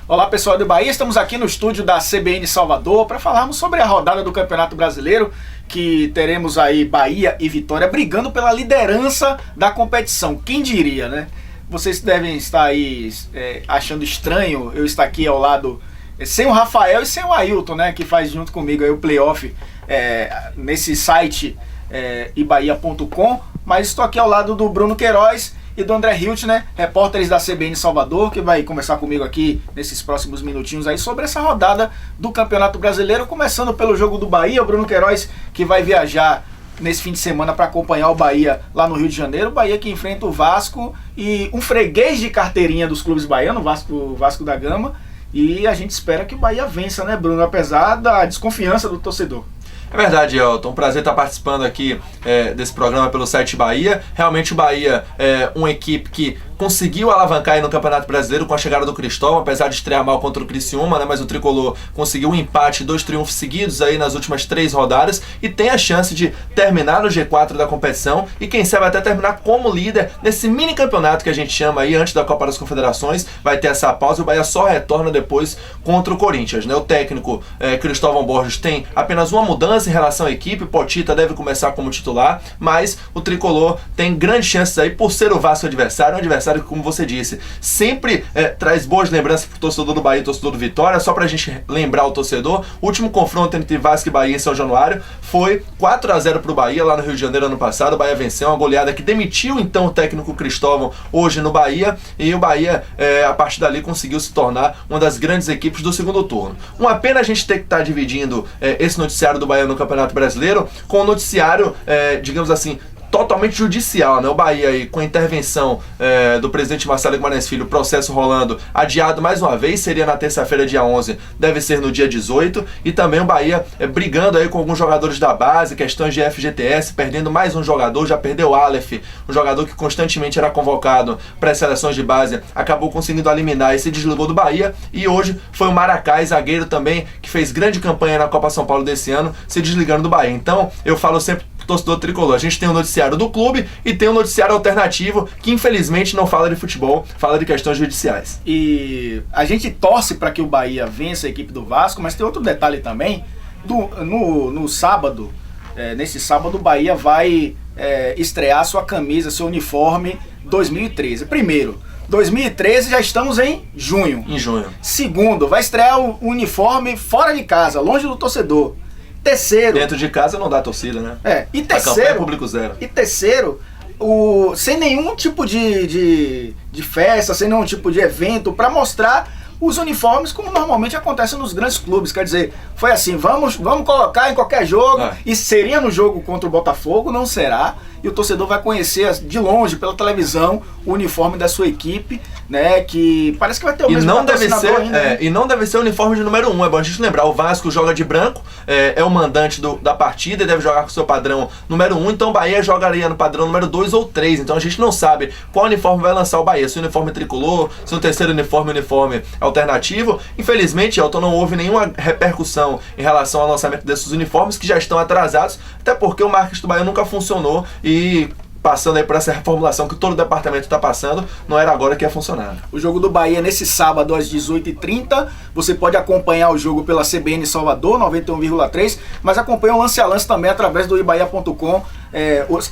Olá pessoal do Bahia, estamos aqui no estúdio da CBN Salvador para falarmos sobre a rodada do Campeonato Brasileiro, que teremos aí Bahia e Vitória brigando pela liderança da competição. Quem diria, né? Vocês devem estar aí achando estranho eu estar aqui ao lado, sem o Rafael e sem o Ailton, né? Que faz junto comigo aí o playoff nesse site ibahia.com, mas estou aqui ao lado do Bruno Queiroz e do André Hilt, né, repórteres da CBN Salvador, que vai conversar comigo aqui nesses próximos minutinhos aí sobre essa rodada do Campeonato Brasileiro, começando pelo jogo do Bahia. O Bruno Queiroz, que vai viajar nesse fim de semana para acompanhar o Bahia lá no Rio de Janeiro. O Bahia que enfrenta o Vasco, e um freguês de carteirinha dos clubes baianos, o Vasco da Gama, e a gente espera que o Bahia vença, né, Bruno, apesar da desconfiança do torcedor. É verdade, Elton. Um prazer estar participando aqui desse programa pelo site Bahia. Realmente o Bahia é uma equipe que conseguiu alavancar aí no Campeonato Brasileiro com a chegada do Cristóvão, apesar de estrear mal contra o Criciúma, né? Mas o Tricolor conseguiu um empate, 2 triunfos seguidos aí nas últimas 3 rodadas e tem a chance de terminar no G4 da competição e quem sabe até terminar como líder nesse mini campeonato que a gente chama aí antes da Copa das Confederações. Vai ter essa pausa e o Bahia só retorna depois contra o Corinthians, né? O técnico Cristóvão Borges tem apenas uma mudança em relação à equipe. Potita deve começar como titular, mas o Tricolor tem grandes chances aí por ser o Vasco adversário, um adversário que, como você disse, sempre traz boas lembranças pro torcedor do Bahia e torcedor do Vitória. Só pra gente lembrar o torcedor, o último confronto entre Vasco e Bahia em São Januário foi 4-0 pro Bahia lá no Rio de Janeiro ano passado. O Bahia venceu uma goleada que demitiu então o técnico Cristóvão hoje no Bahia, e o Bahia a partir dali conseguiu se tornar uma das grandes equipes do segundo turno. Uma pena a gente ter que estar dividindo esse noticiário do Bahia no Campeonato Brasileiro com o noticiário, digamos assim, totalmente judicial, né? O Bahia aí, com a intervenção do presidente Marcelo Guimarães Filho, o processo rolando, adiado mais uma vez, seria na terça-feira, dia 11, deve ser no dia 18, e também o Bahia brigando aí com alguns jogadores da base, questões de FGTS, perdendo mais um jogador, já perdeu o Aleph, um jogador que constantemente era convocado para as seleções de base, acabou conseguindo eliminar e se desligou do Bahia, e hoje foi o Maracás, zagueiro também, que fez grande campanha na Copa São Paulo desse ano, se desligando do Bahia. Então, eu falo sempre torcedor tricolor, a gente tem o noticiário do clube e tem o noticiário alternativo que infelizmente não fala de futebol, fala de questões judiciais. E a gente torce para que o Bahia vença a equipe do Vasco, mas tem outro detalhe também. No sábado, nesse sábado o Bahia vai estrear sua camisa, seu uniforme 2013. Primeiro, 2013 já estamos em junho. Segundo, vai estrear o uniforme fora de casa, longe do torcedor. Terceiro, dentro de casa não dá torcida, né? E terceiro, a campanha é público zero. E terceiro, sem nenhum tipo de festa, sem nenhum tipo de evento para mostrar os uniformes como normalmente acontece nos grandes clubes. Quer dizer, foi assim, vamos colocar em qualquer jogo, e seria no jogo contra o Botafogo, não será, e o torcedor vai conhecer de longe pela televisão o uniforme da sua equipe, né, que parece que vai ter o mesmo patrocinador ainda, né? E não deve ser o uniforme de número 1, é bom a gente lembrar, o Vasco joga de branco, é o mandante da partida e deve jogar com o seu padrão número 1, então o Bahia jogaria no padrão número 2 ou 3, então a gente não sabe qual uniforme vai lançar o Bahia, se o uniforme tricolor, se o terceiro uniforme alternativo. Infelizmente, Elton, não houve nenhuma repercussão em relação ao lançamento desses uniformes que já estão atrasados, até porque o marketing do Bahia nunca funcionou e passando aí por essa reformulação que todo o departamento está passando, não era agora que ia funcionar. O jogo do Bahia nesse sábado às 18h30, você pode acompanhar o jogo pela CBN Salvador 91,3, mas acompanha o lance a lance também através do ibahia.com.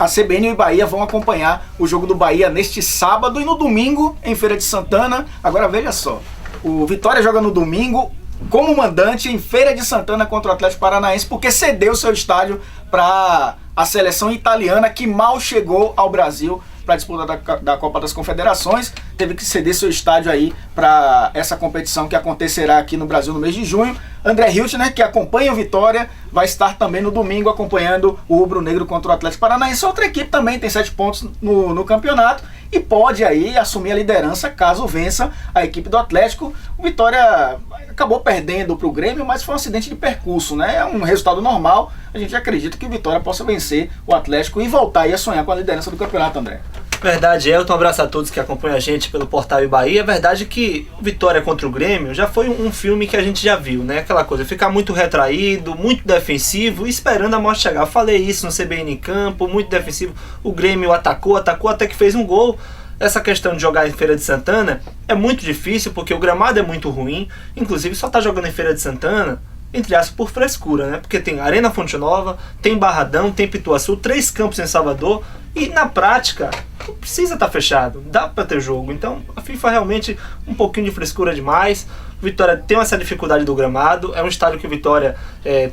A CBN e o Bahia vão acompanhar o jogo do Bahia neste sábado e no domingo em Feira de Santana. Agora veja só, o Vitória joga no domingo como mandante em Feira de Santana contra o Atlético Paranaense, porque cedeu seu estádio para a seleção italiana, que mal chegou ao Brasil para a disputa da Copa das Confederações. Teve que ceder seu estádio aí para essa competição que acontecerá aqui no Brasil no mês de junho. André Hilt, né, que acompanha o Vitória, vai estar também no domingo acompanhando o Rubro Negro contra o Atlético Paranaense. Outra equipe também tem 7 pontos no campeonato e pode aí assumir a liderança caso vença a equipe do Atlético. O Vitória acabou perdendo para o Grêmio, mas foi um acidente de percurso, né? É um resultado normal. A gente acredita que o Vitória possa vencer o Atlético e voltar aí a sonhar com a liderança do campeonato, André. Verdade, Elton. Um abraço a todos que acompanham a gente pelo Portal Bahia. É verdade que Vitória contra o Grêmio já foi um filme que a gente já viu, né? Aquela coisa, ficar muito retraído, muito defensivo, esperando a morte chegar. Eu falei isso no CBN em campo, muito defensivo. O Grêmio atacou, até que fez um gol. essa questão de jogar em Feira de Santana é muito difícil porque o gramado é muito ruim. Inclusive só tá jogando em Feira de Santana, entre aspas, por frescura, né? Porque tem Arena Fonte Nova, tem Barradão, tem Pituaçu, 3 campos em Salvador e na prática não precisa estar fechado, dá para ter jogo. Então a FIFA realmente um pouquinho de frescura demais. O Vitória tem essa dificuldade do gramado, é um estádio que o Vitória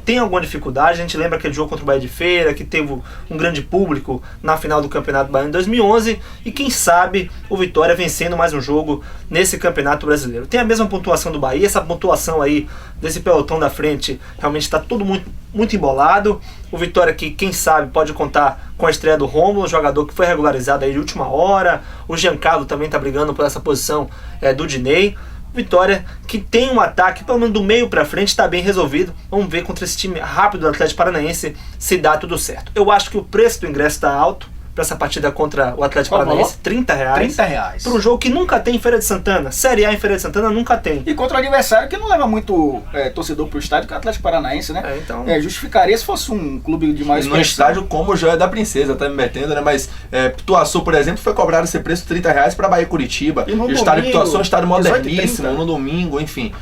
tem alguma dificuldade. A gente lembra aquele jogo contra o Bahia de Feira, que teve um grande público na final do Campeonato Baiano em 2011, e quem sabe o Vitória vencendo mais um jogo nesse Campeonato Brasileiro. Tem a mesma pontuação do Bahia, essa pontuação aí desse pelotão da frente realmente está tudo muito embolado. O Vitória que, quem sabe, pode contar com a estreia do Rômulo, jogador que foi regularizado aí de última hora. O Giancarlo também está brigando por essa posição do Dinei. Vitória que tem um ataque, pelo menos do meio pra frente, está bem resolvido. Vamos ver contra esse time rápido do Atlético Paranaense se dá tudo certo. Eu acho que o preço do ingresso está alto para essa partida contra o Atlético Paranaense, R$30. R$30. Para um jogo que nunca tem em Feira de Santana. Série A em Feira de Santana nunca tem. E contra o adversário que não leva muito torcedor pro estádio, que é o Atlético Paranaense, né? Então... justificaria se fosse um clube de mais... No estádio como o Joia da Princesa, tá me metendo, né? Mas Pituaçu, por exemplo, foi cobrado esse preço de R$30 para Bahia e Curitiba. E o estádio Pituaçu é um estádio moderníssimo, no domingo, enfim.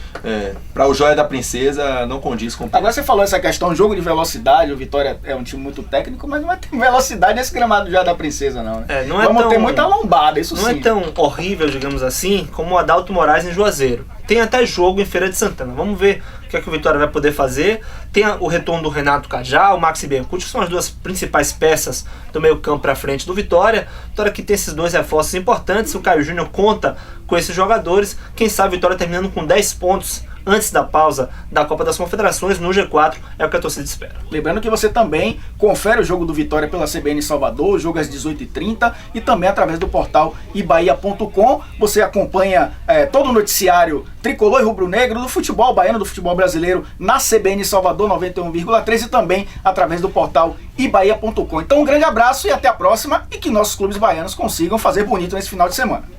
Para o Joia da Princesa não condiz com... Agora você falou essa questão, jogo de velocidade, o Vitória é um time muito técnico, mas não vai ter velocidade nesse gramado do Joia da Princesa, não. Não é Vamos tão, ter muita lombada, isso não sim. Não é tão horrível, digamos assim, como o Adalto Moraes em Juazeiro. Tem até jogo em Feira de Santana. Vamos ver o que é que o Vitória vai poder fazer. Tem o retorno do Renato Cajá, o Maxi Biancucci, que são as duas principais peças do meio campo para frente do Vitória. Vitória que tem esses 2 reforços importantes. O Caio Júnior conta com esses jogadores. Quem sabe Vitória terminando com 10 pontos antes da pausa da Copa das Confederações no G4, é o que a torcida espera. Lembrando que você também confere o jogo do Vitória pela CBN Salvador, o jogo às 18h30 e também através do portal ibaia.com. Você acompanha todo o noticiário tricolor e rubro-negro do futebol baiano, do futebol brasileiro na CBN Salvador 91,3 e também através do portal ibaia.com. Então um grande abraço e até a próxima, e que nossos clubes baianos consigam fazer bonito nesse final de semana.